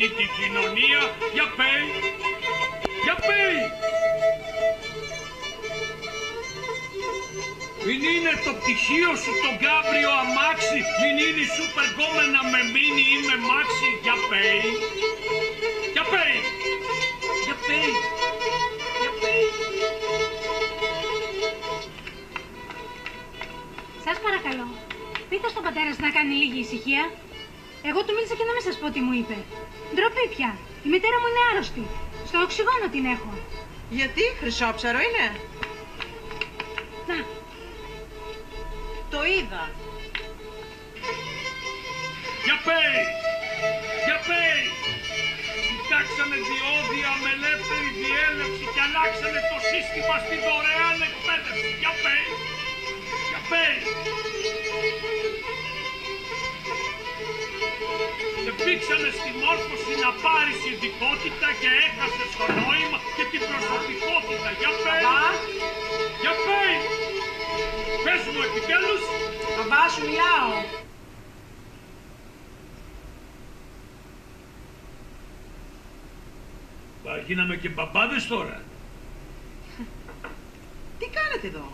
αυτή την κοινωνία. Για πέι. Για πέι. Μην είναι το πτυχίο σου το γκάμπριο αμάξι, μην είναι η σούπερ γκόμενα με μίνι ή με μάξι. Για πέι. Για πέι. Για πέι. Για πέι. Σας παρακαλώ, πείτε στον πατέρα σας να κάνει λίγη ησυχία. Εγώ του μίλησα και να μην σας πω τι μου είπε. Ντροπή πια. Η μητέρα μου είναι άρρωστη. Στο οξυγόνο την έχω. Γιατί, χρυσόψαρο είναι? Να. Το είδα. Για πέι. Για πέι. Κοιτάξανε διόδια με ελεύθερη διέλευση και αλλάξανε το σύστημα στη δωρεάν εκπαίδευση. Για πέι. Για πέι. Σε πήξανε στη μόρφωση να πάρεις ειδικότητα και έχασες το νόημα και την προσωπικότητα. Για πέι. Για πέι. Πες μου επιτέλους. Μπαμπά σου μιλάω. Γίναμε και μπαμπάδες τώρα. Τι κάνετε εδώ?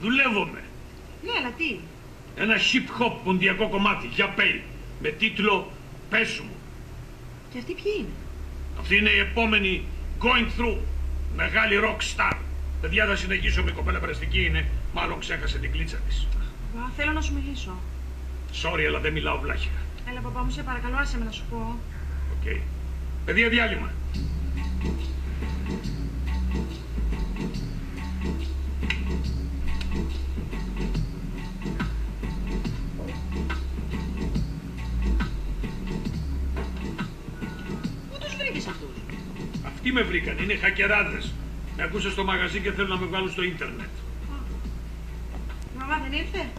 Δουλεύομαι. Ναι, αλλά τι? Ένα hip hop ποντιακό κομμάτι. Για πέι. Με τίτλο «Πες μου». Και αυτοί ποιοι είναι? Αυτή είναι η επόμενη Going Through. Μεγάλη rock star. Παιδιά, θα συνεχίσω, η κοπέλα περαστική είναι. Μάλλον ξέχασε την κλίτσα της. Μπα, θέλω να σου μιλήσω. Sorry, αλλά δεν μιλάω βλάχικα. Έλα, παπά μου, σε παρακαλώ, άσε με να σου πω. Οκ. Παιδιά, διάλειμμα. Πού τους βρήκες αυτούς? Αυτοί με βρήκαν, είναι χακεράδες. Με ακούσαν στο μαγαζί και θέλουν να με βγάλουν στο ίντερνετ. Η μαμά δεν ήρθε?